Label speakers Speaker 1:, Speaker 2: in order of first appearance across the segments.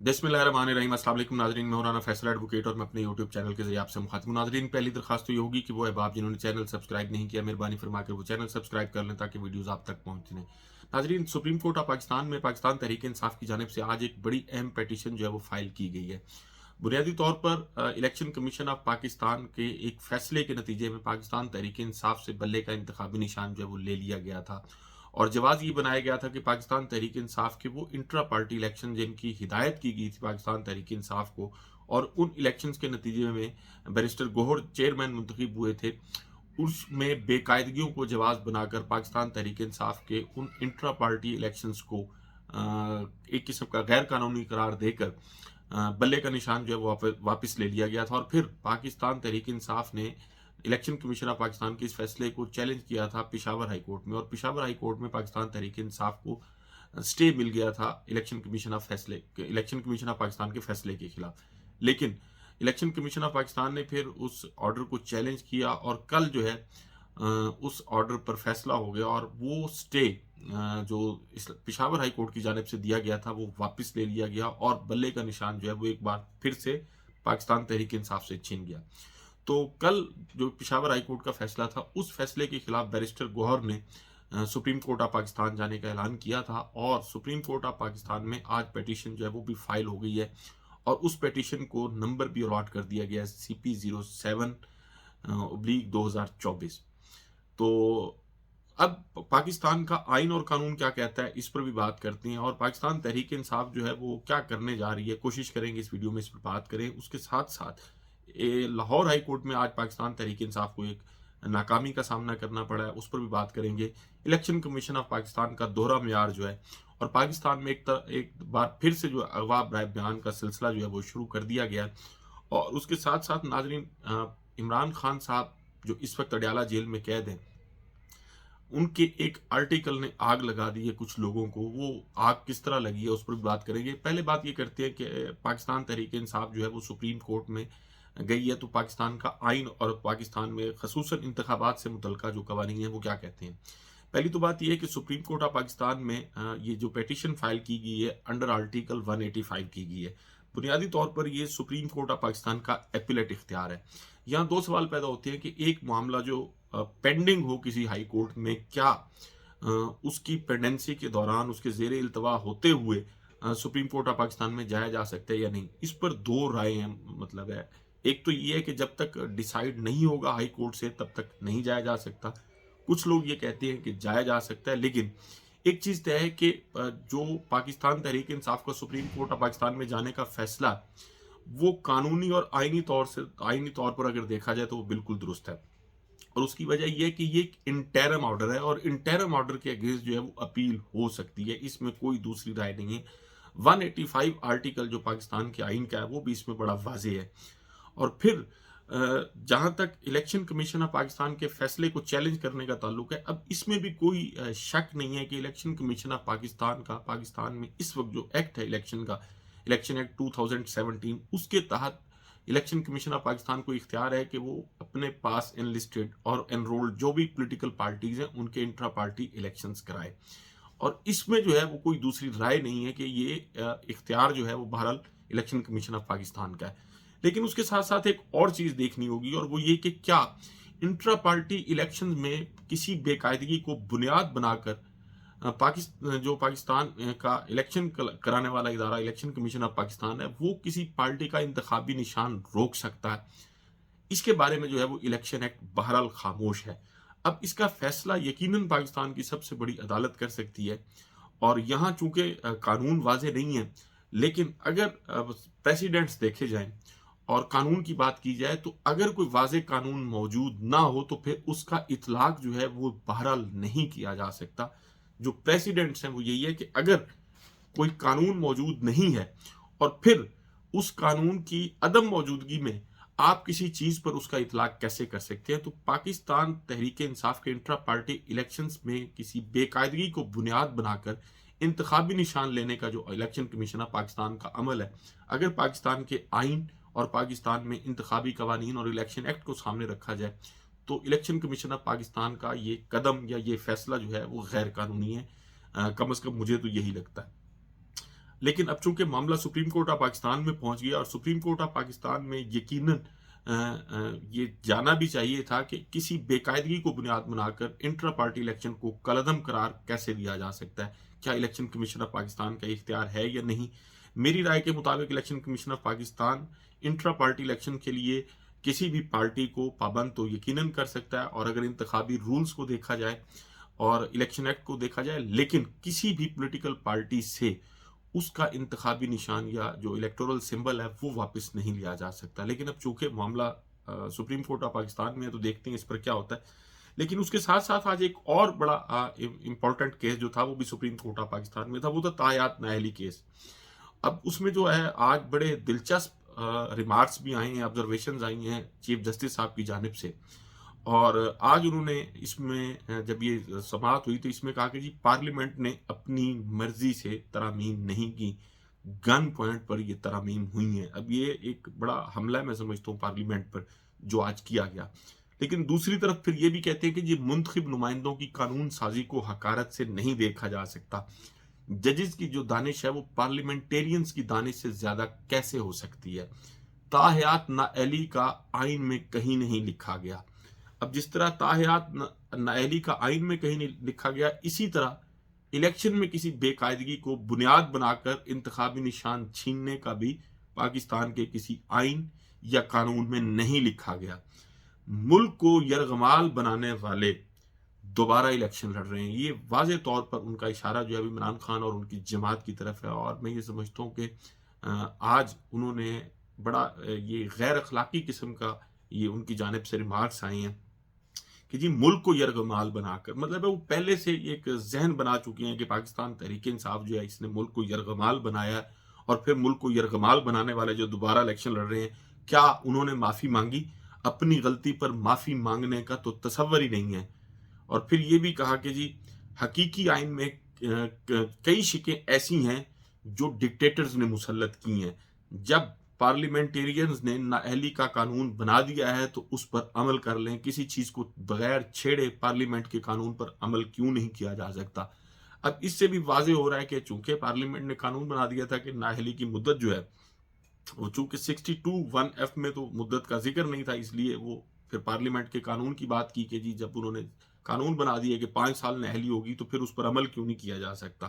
Speaker 1: बिस्मिल्लाहिर्रहमानिर्रहीम। अस्सलाम वालेकुम नाज़रीन, मैं मौलाना फैसल एडवोकेट और मैं अपने यूट्यूब चैनल के ज़रिए आपसे मुखातिब हूं। नाज़रीन, पहली दरख्वास्त तो ये होगी कि वो अहबाब जिन्होंने चैनल सब्सक्राइब नहीं किया, मेहरबानी फरमा कर वो चैनल सब्सक्राइब कर लें ताकि वीडियोज़ आप तक पहुँचने। नाज़रीन, सुप्रीम कोर्ट ऑफ पाकिस्तान में पाकिस्तान तहरीक इंसाफ की जानिब से आज एक बड़ी अहम पटिशन जो है वो फाइल की गई है। बुनियादी तौर पर इलेक्शन कमीशन ऑफ पाकिस्तान के एक फैसले के नतीजे में पाकिस्तान तहरीक इंसाफ से बल्ले का इंतखाबी निशान जो है वो ले लिया गया था और जवाब ये बनाया गया था कि पाकिस्तान तहरीक इंसाफ के वो इंट्रा पार्टी इलेक्शन जिनकी हिदायत की गई थी पाकिस्तान तहरीक इंसाफ को और उन इलेक्शंस के नतीजे में बैरिस्टर गोहर चेयरमैन मुंतखब हुए थे, उसमें बेकायदगियों को जवाब बनाकर पाकिस्तान तहरीक इंसाफ के उन इंट्रा पार्टी इलेक्शंस को एक किस्म का गैर कानूनी करार देकर बल्ले का निशान जो है वो वापस ले लिया गया था। और फिर पाकिस्तान तहरीक इंसाफ ने इलेक्शन कमीशन ऑफ पाकिस्तान के इस फैसले को चैलेंज किया था पेशावर हाई कोर्ट में और पेशावर हाई कोर्ट में पाकिस्तान तहरीक इंसाफ को स्टे मिल गया था इलेक्शन कमीशन ऑफ पाकिस्तान के फैसले के खिलाफ। लेकिन इलेक्शन कमीशन ऑफ पाकिस्तान ने फिर उस ऑर्डर को चैलेंज किया और कल जो है उस ऑर्डर पर फैसला हो गया और वो स्टे जो इस पेशावर हाई कोर्ट की जानिब से दिया गया था वो वापस ले लिया गया और बल्ले का निशान जो है वो एक बार फिर से पाकिस्तान तहरीक इंसाफ से छीन गया। तो कल जो पेशावर हाई कोर्ट का फैसला था उस फैसले के खिलाफ बैरिस्टर गौहर ने सुप्रीम कोर्ट ऑफ पाकिस्तान जाने का ऐलान किया था और सुप्रीम कोर्ट ऑफ पाकिस्तान में आज पिटीशन जो है वो भी फाइल हो गई है और उस पिटीशन को नंबर भी अलॉट कर दिया गया है CP07/2024। तो अब पाकिस्तान का आइन और कानून क्या कहता है इस पर भी बात करते हैं और पाकिस्तान तहरीक इंसाफ जो है वो क्या करने जा रही है, कोशिश करेंगे इस वीडियो में इस पर बात करें। उसके साथ साथ लाहौर हाई कोर्ट में आज पाकिस्तान तहरीक इंसाफ को एक नाकामी का सामना करना पड़ा है, उस पर भी बात करेंगे। इलेक्शन कमीशन ऑफ पाकिस्तान का दोहरा म्यार जो है और पाकिस्तान में एक बार फिर से जो अगवा बराए बयान का सिलसिला जो है वो शुरू कर दिया गया है। और उसके साथ साथ नाजरीन, इमरान खान साहब जो इस वक्त अडयाला जेल में कैद हैं, उनके एक आर्टिकल ने आग लगा दी है कुछ लोगों को। वो आग किस तरह लगी है उस पर भी बात करेंगे। पहले बात ये करते हैं कि पाकिस्तान तहरीक इंसाफ जो है वो सुप्रीम कोर्ट में गई है तो पाकिस्तान का आइन और पाकिस्तान में खसूसन इंतखाबात से मुतल्लिका जो कवानीन है वो क्या कहते हैं। पहली तो बात यह है कि सुप्रीम कोर्ट ऑफ पाकिस्तान में ये जो पिटीशन फाइल की गई है अंडर आर्टिकल 185 की गई है। बुनियादी तौर पर ये सुप्रीम कोर्ट ऑफ पाकिस्तान का एपिलेट इख्तियार है। यहाँ दो सवाल पैदा होते हैं कि एक मामला जो पेंडिंग हो किसी हाई कोर्ट में, क्या उसकी पेंडेंसी के दौरान उसके जेर इल्तवा होते हुए सुप्रीम कोर्ट ऑफ पाकिस्तान में जाया जा सकता है या नहीं। इस पर दो राय हैं, मतलब है एक तो ये है कि जब तक डिसाइड नहीं होगा हाई कोर्ट से तब तक नहीं जाया जा सकता। कुछ लोग ये कहते हैं कि जाया जा सकता है, लेकिन एक चीज तय है कि जो पाकिस्तान तहरीक इंसाफ का सुप्रीम कोर्ट ऑफ पाकिस्तान में जाने का फैसला वो कानूनी और आईनी तौर पर अगर देखा जाए तो वो बिल्कुल दुरुस्त है। और उसकी वजह यह है कि ये एक इंटरम ऑर्डर है और इंटरम ऑर्डर के अगेंस्ट जो है वो अपील हो सकती है, इसमें कोई दूसरी राय नहीं है। 185 आर्टिकल जो पाकिस्तान के आइन का है वो भी इसमें बड़ा वाज़ेह है। और फिर जहां तक इलेक्शन कमीशन ऑफ पाकिस्तान के फैसले को चैलेंज करने का ताल्लुक है, अब इसमें भी कोई शक नहीं है कि इलेक्शन कमीशन ऑफ पाकिस्तान का पाकिस्तान में इस वक्त जो एक्ट है इलेक्शन का, इलेक्शन एक्ट 2017, उसके तहत इलेक्शन कमीशन ऑफ पाकिस्तान को इख्तियार है कि वो अपने पास एनलिस्टेड और एनरोल्ड जो भी पॉलिटिकल पार्टीज हैं उनके इंट्रा पार्टी इलेक्शंस कराए। और इसमें जो है वो कोई दूसरी राय नहीं है कि ये इख्तियार जो है वो बहरहाल इलेक्शन कमीशन ऑफ पाकिस्तान का है। लेकिन उसके साथ साथ एक और चीज देखनी होगी और वो ये कि क्या इंट्रा पार्टी इलेक्शन में किसी बेकायदगी को बुनियाद बनाकर पाकिस्तान का इलेक्शन कराने वाला इदारा इलेक्शन कमीशन ऑफ पाकिस्तान है वो किसी पार्टी का इंतखाबी निशान रोक सकता है। इसके बारे में जो है वो इलेक्शन एक्ट बहरहाल खामोश है। अब इसका फैसला यकीनन पाकिस्तान की सबसे बड़ी अदालत कर सकती है और यहाँ चूंकि कानून वाजे नहीं है, लेकिन अगर प्रेसिडेंट्स देखे जाएं और कानून की बात की जाए तो अगर कोई वाजे कानून मौजूद ना हो तो फिर उसका इतलाक जो है वो बहरहाल नहीं किया जा सकता। जो प्रेसिडेंट्स हैं वो यही है कि अगर कोई कानून मौजूद नहीं है और फिर उस कानून की अदम मौजूदगी में आप किसी चीज पर उसका इतलाक कैसे कर सकते हैं। तो पाकिस्तान तहरीक इंसाफ के इंट्रा पार्टी इलेक्शंस में किसी बेकायदगी को बुनियाद बनाकर इंतखाबी निशान लेने का जो इलेक्शन कमीशन ऑफ पाकिस्तान का अमल है, अगर पाकिस्तान के आइन और पाकिस्तान में इंतखाबी कवानीन और इलेक्शन एक्ट को सामने रखा जाए तो इलेक्शन कमीशन ऑफ पाकिस्तान का ये कदम या ये फैसला जो है वो गैर कानूनी है। कम अज कम मुझे तो यही लगता है। لیکن اب چونکہ معاملہ سپریم کورٹ آف پاکستان میں پہنچ گیا اور سپریم کورٹ آف پاکستان میں یقیناً یہ جانا بھی چاہیے تھا کہ کسی بے قاعدگی کو بنیاد بنا کر انٹرا پارٹی الیکشن کو کالعدم قرار کیسے دیا جا سکتا ہے، کیا الیکشن کمیشن آف پاکستان کا اختیار ہے یا نہیں۔ میری رائے کے مطابق election commission of Pakistan intra party election کے لیے کسی بھی پارٹی کو پابند تو یقیناً کر سکتا ہے، اور اگر انتخابی رولز کو دیکھا جائے اور الیکشن ایکٹ کو دیکھا جائے، لیکن کسی بھی پولیٹیکل پارٹی سے اس کا انتخابی نشان یا جو الیکٹورل سمبل ہے وہ واپس نہیں لیا جا سکتا۔ لیکن اب چونکہ معاملہ سپریم کورٹ آف پاکستان میں ہے تو دیکھتے ہیں اس پر کیا ہوتا ہے۔ لیکن اس کے ساتھ ساتھ آج ایک اور بڑا امپورٹنٹ کیس جو تھا وہ بھی سپریم کورٹ آف پاکستان میں تھا، وہ تھا تاحیات نااہلی کیس۔ اب اس میں جو ہے آج بڑے دلچسپ ریمارکس بھی آئے ہیں، آبزرویشنز آئی ہیں چیف جسٹس صاحب کی جانب سے، اور آج انہوں نے اس میں جب یہ سماعت ہوئی تو اس میں کہا کہ جی پارلیمنٹ نے اپنی مرضی سے ترامیم نہیں کی، گن پوائنٹ پر یہ ترامیم ہوئی ہیں۔ اب یہ ایک بڑا حملہ ہے میں سمجھتا ہوں پارلیمنٹ پر جو آج کیا گیا۔ لیکن دوسری طرف پھر یہ بھی کہتے ہیں کہ جی منتخب نمائندوں کی قانون سازی کو حقارت سے نہیں دیکھا جا سکتا، ججز کی جو دانش ہے وہ پارلیمنٹیرینز کی دانش سے زیادہ کیسے ہو سکتی ہے۔ تاحیات نااہلی کا آئین میں کہیں نہیں لکھا گیا۔ اب جس طرح تاحیات نااہلی کا آئین میں کہیں نہیں لکھا گیا، اسی طرح الیکشن میں کسی بے قاعدگی کو بنیاد بنا کر انتخابی نشان چھیننے کا بھی پاکستان کے کسی آئین یا قانون میں نہیں لکھا گیا۔ ملک کو یرغمال بنانے والے دوبارہ الیکشن لڑ رہے ہیں، یہ واضح طور پر ان کا اشارہ جو ہے عمران خان اور ان کی جماعت کی طرف ہے، اور میں یہ سمجھتا ہوں کہ آج انہوں نے بڑا یہ غیر اخلاقی قسم کا یہ ان کی جانب سے ریمارکس آئے ہیں کہ جی ملک کو یرغمال بنا کر، مطلب ہے وہ پہلے سے ایک ذہن بنا چکی ہیں کہ پاکستان تحریک انصاف جو ہے اس نے ملک کو یرغمال بنایا، اور پھر ملک کو یرغمال بنانے والے جو دوبارہ الیکشن لڑ رہے ہیں، کیا انہوں نے معافی مانگی؟ اپنی غلطی پر معافی مانگنے کا تو تصور ہی نہیں ہے۔ اور پھر یہ بھی کہا کہ جی حقیقی آئین میں کئی شکیں ایسی ہیں جو ڈکٹیٹرز نے مسلط کی ہیں، جب پارلیمنٹیرینز نے نااہلی کا قانون بنا دیا ہے تو اس پر عمل کر لیں، کسی چیز کو بغیر چھیڑے پارلیمنٹ کے قانون پر عمل کیوں نہیں کیا جا سکتا۔ اب اس سے بھی واضح ہو رہا ہے کہ چونکہ پارلیمنٹ نے قانون بنا دیا تھا کہ نااہلی کی مدت جو ہے وہ چونکہ 62(1)(f) میں تو مدت کا ذکر نہیں تھا، اس لیے وہ پھر پارلیمنٹ کے قانون کی بات کی کہ جی جب انہوں نے قانون بنا دیا کہ 5 سال نااہلی ہوگی تو پھر اس پر عمل کیوں نہیں کیا جا سکتا۔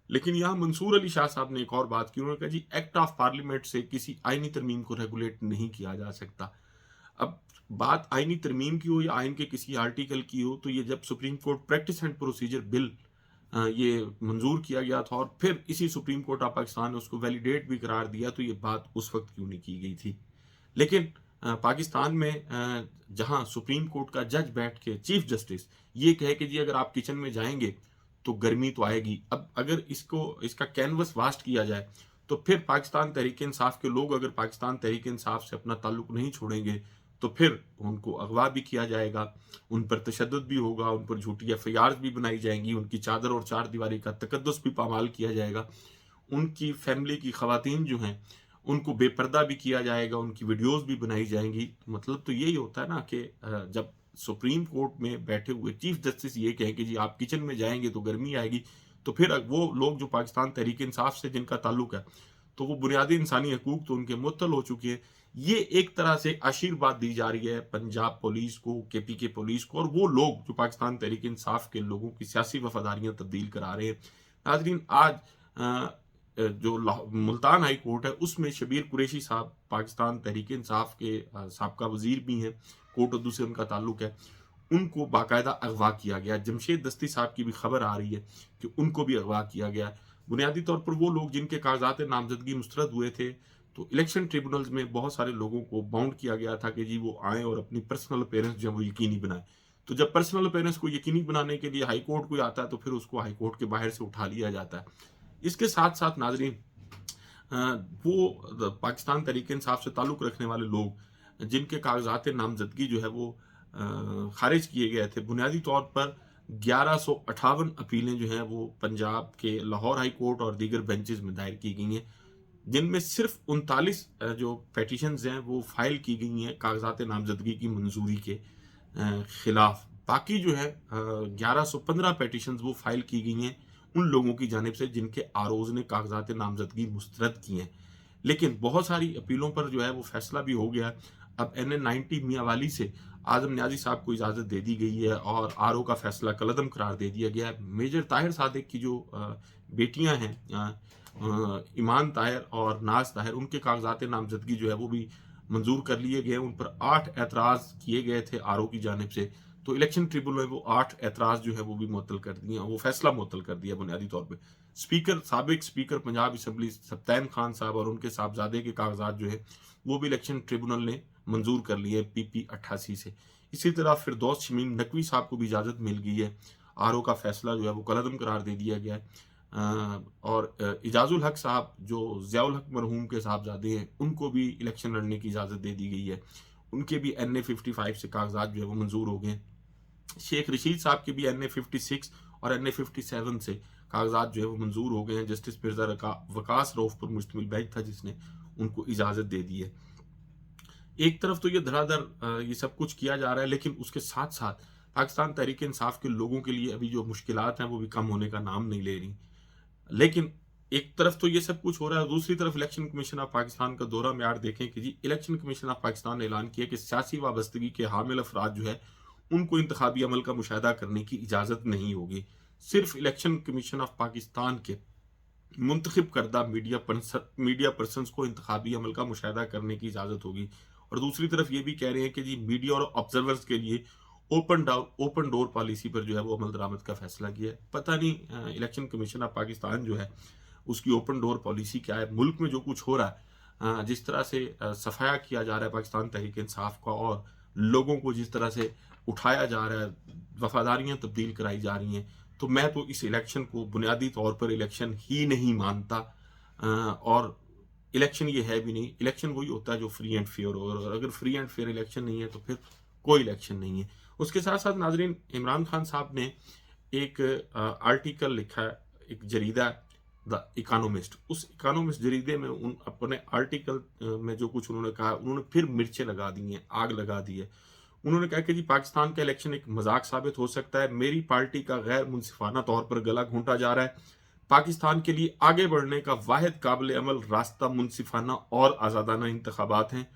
Speaker 1: لیکن یہاں منصور علی شاہ صاحب نے ایک اور بات کی، انہوں نے کہا جی ایکٹ آف پارلیمنٹ سے کسی آئینی ترمیم کو ریگولیٹ نہیں کیا جا سکتا۔ اب بات آئینی ترمیم کی ہو یا آئین کے کسی آرٹیکل کی ہو، تو یہ جب Supreme Court Practice and Procedure Bill یہ منظور کیا گیا تھا اور پھر اسی سپریم کورٹ آف پاکستان نے اس کو ویلیڈیٹ بھی قرار دیا، تو یہ بات اس وقت کیوں نہیں کی گئی تھی۔ لیکن پاکستان میں جہاں سپریم کورٹ کا جج بیٹھ کے چیف جسٹس یہ کہے کہ جی اگر آپ کچن میں جائیں گے تو گرمی تو آئے گی، اب اگر اس کا کینوس واسٹ کیا جائے تو پھر پاکستان تحریک انصاف کے لوگ اگر پاکستان تحریک انصاف سے اپنا تعلق نہیں چھوڑیں گے تو پھر ان کو اغوا بھی کیا جائے گا، ان پر تشدد بھی ہوگا، ان پر جھوٹی FIRs بھی بنائی جائیں گی، ان کی چادر اور چار دیواری کا تقدس بھی پامال کیا جائے گا، ان کی فیملی کی خواتین جو ہیں ان کو بے پردہ بھی کیا جائے گا، ان کی ویڈیوز بھی بنائی جائیں گی۔ مطلب تو یہی ہوتا ہے نا کہ جب سپریم کورٹ میں بیٹھے ہوئے چیف جسٹس یہ کہیں کہ جی آپ کچن میں جائیں گے تو گرمی آئے گی، تو پھر وہ لوگ جو پاکستان تحریک انصاف سے جن کا تعلق ہے تو وہ بنیادی انسانی حقوق تو ان کے معطل ہو چکے ہیں۔ یہ ایک طرح سے آشیرواد دی جا رہی ہے پنجاب پولیس کو، KPK پولیس کو، اور وہ لوگ جو پاکستان تحریک انصاف کے لوگوں کی سیاسی وفاداریاں تبدیل کرا رہے ہیں۔ ناظرین، آج جو ملتان ہائی کورٹ ہے اس میں شبیر قریشی صاحب پاکستان تحریک انصاف کے سابقہ وزیر بھی ہیں، کوٹ اردو سے ان کا تعلق ہے، ان کو باقاعدہ اغوا کیا گیا۔ جمشید دستی صاحب کی بھی خبر آ رہی ہے کہ ان کو بھی اغوا کیا گیا۔ بنیادی طور پر وہ لوگ جن کے کاغذات نامزدگی مسترد ہوئے تھے، تو الیکشن ٹریبونلز میں بہت سارے لوگوں کو باؤنڈ کیا گیا تھا کہ جی وہ آئیں اور اپنی پرسنل اپیرنس جو ہے وہ یقینی بنائیں۔ تو جب پرسنل اپیرنس کو یقینی بنانے کے لیے ہائی کورٹ کوئی آتا ہے تو پھر اس کو ہائی کورٹ کے باہر سے اٹھا لیا جاتا ہے۔ اس کے ساتھ ساتھ ناظرین، وہ پاکستان تحریک انصاف سے تعلق رکھنے والے لوگ جن کے کاغذات نامزدگی جو ہے وہ خارج کیے گئے تھے، بنیادی طور پر 1158 اپیلیں جو ہیں وہ پنجاب کے لاہور ہائی کورٹ اور دیگر بینچز میں دائر کی گئی ہیں، جن میں صرف 39 جو پیٹیشنز ہیں وہ فائل کی گئی ہیں کاغذات نامزدگی کی منظوری کے خلاف۔ باقی جو ہے 1115 پیٹیشنز وہ فائل کی گئی ہیں उन लोगों की जानिब से जिनके आरओज़ ने कागजात नामजदगी मुस्तरद किए हैं। लेकिन बहुत सारी अपीलों पर जो है वो फैसला भी हो गया है। अब NN90 मियांवाली से आज़म नियाज़ी साहब को इजाज़त दे दी गई है और आरओ का फैसला कलअदम करार दे दिया गया है। मेजर ताहिर सादिक की जो बेटियां हैं ईमान ताहिर और नाज ताहिर, उनके कागजात नामजदगी जो है वो भी मंजूर कर लिए गए। उन पर 8 एतराज़ किए गए थे आरओ की जानिब से, तो इलेक्शन ट्रिब्यूनल ने वो 8 एतराज़ जो है वो भी मुअत्तल कर दिए, वो फैसला मुअत्तल कर दिया बुनियादी तौर पे। साबिक स्पीकर पंजाब असम्बली सब्तैन खान साहब और उनके साहबजादे के कागजात जो है वो भी इलेक्शन ट्रिब्यूनल ने मंजूर कर लिए PP 88 से। इसी तरह फिरदौस शमीम नकवी साहब को भी इजाज़त मिल गई है। आरओ का फैसला जो है वो कलअदम करार दे दिया गया है। और इजाजुल हक साहब जो ज़ियाउल हक मरहूम के साहबजादे हैं, उनको भी इलेक्शन लड़ने की इजाज़त दे दी गई है। उनके भी NA 55 से कागजात जो है वो मंजूर हो गए। शेख रशीद साहब के भी NA 56 और NA 57 से कागजात जो है वो मंजूर हो गए हैं। जस्टिस मिर्जा वकास रऊफ पर मुश्तमिल बेंच था जिसने उनको इजाज़त दे दी है। एक तरफ तो ये धड़ाधड़ ये सब कुछ किया जा रहा है, लेकिन उसके साथ साथ पाकिस्तान तहरीक इंसाफ के लोगों के लिए अभी जो मुश्किलात हैं वो भी कम होने का नाम नहीं ले रही। लेकिन एक तरफ तो ये सब कुछ हो रहा है, दूसरी तरफ इलेक्शन कमीशन ऑफ पाकिस्तान का दौरा म्यार देखें कि जी इलेक्शन कमीशन ऑफ पाकिस्तान ने ऐलान किया कि सियासी वाबस्तगी के हामिल अफराद जो है उनको इंतखाबी अमल का मुशाहिदा करने की इजाज़त नहीं होगी। सिर्फ इलेक्शन कमीशन ऑफ पाकिस्तान के मुंतखब करदा मीडिया पर्सनस को इंतखाबी अमल का मुशाहिदा करने की इजाज़त होगी। और दूसरी तरफ ये भी कह रहे हैं कि जी मीडिया और ऑब्जर्वर्स के लिए ओपन डोर पॉलिसी पर जो है वो अमल दरामद का फैसला किया है। पता नहीं इलेक्शन कमीशन ऑफ पाकिस्तान जो है उसकी ओपन डोर पॉलिसी क्या है। मुल्क में जो कुछ हो रहा है, जिस तरह से सफाया किया जा रहा है पाकिस्तान तहरीक इंसाफ का और लोगों को जिस तरह से उठाया जा रहा है, वफादारियां तब्दील कराई जा रही हैं, तो मैं तो इस इलेक्शन को बुनियादी तौर पर इलेक्शन ही नहीं मानता। और इलेक्शन ये है भी नहीं। इलेक्शन वही होता है जो फ्री एंड फेयर हो, और अगर फ्री एंड फेयर इलेक्शन नहीं है तो फिर कोई इलेक्शन नहीं है। उसके साथ साथ नाजरीन, इमरान खान साहब ने एक आर्टिकल लिखा है, एक जरीदा द इकोनॉमिस्ट। उस इकोनॉमिस्ट जरीदे में उन अपने आर्टिकल में जो कुछ उन्होंने कहा, उन्होंने फिर मिर्चें लगा दी हैं, आग लगा दी है। उन्होंने कहा कि जी पाकिस्तान का इलेक्शन एक मजाक साबित हो सकता है, मेरी पार्टी का गैर मुनसिफाना तौर पर गला घोंटा जा रहा है। पाकिस्तान के लिए आगे बढ़ने का वाहिद काबिल अमल रास्ता मुनसिफाना और आज़ादाना इंतखाबात हैं,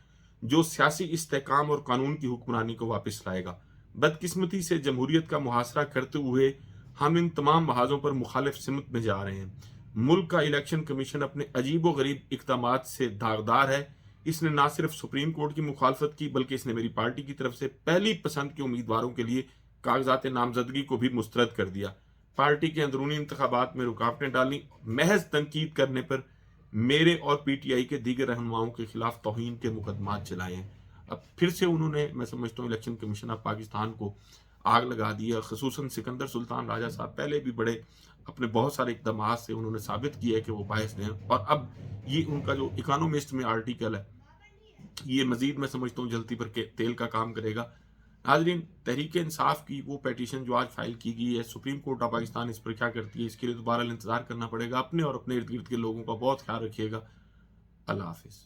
Speaker 1: जो सियासी इस्तेहकाम और कानून की हुक्मरानी को वापस लाएगा। बदकिस्मती से जमहूरियत का मुहासरा करते हुए हम इन तमाम महाजों पर मुखालिफ सिमत में जा रहे हैं। मुल्क का इलेक्शन कमीशन अपने अजीब व गरीब इक़दामात से दागदार है। इसने ना सिर्फ सुप्रीम कोर्ट की मुखालफत की, बल्कि इसने मेरी पार्टी की तरफ से पहली पसंद के उम्मीदवारों के लिए कागजात नामजदगी को भी मुस्तरद कर दिया। पार्टी के अंदरूनी इंतखाबात में रुकावटें डाली। महज तनकीद करने पर मेरे और PTI के दीगर रहनुमाओं के खिलाफ तौहीन के मुकदमात चलाए हैं। अब फिर से उन्होंने, मैं समझता हूँ, इलेक्शन कमीशन ऑफ पाकिस्तान को आग लगा दी है। खसूसन सिकंदर सुल्तान राजा साहब पहले भी बड़े अपने बहुत सारे इक़दामात से उन्होंने साबित किया है कि वो बायस हैं, और अब ये उनका जो इकोनॉमिस्ट में आर्टिकल है, ये मजीद मैं समझता हूँ जलती पर तेल का काम करेगा। नाज़रीन, तहरीक इंसाफ की वो पेटिशन जो आज फाइल की गई है, सुप्रीम कोर्ट ऑफ पाकिस्तान इस पर क्या करती है, इसके लिए दोबारा इंतजार करना पड़ेगा। अपने और अपने इर्द गिर्द के लोगों का बहुत ख्याल रखिएगा। अल्लाह हाफिज़।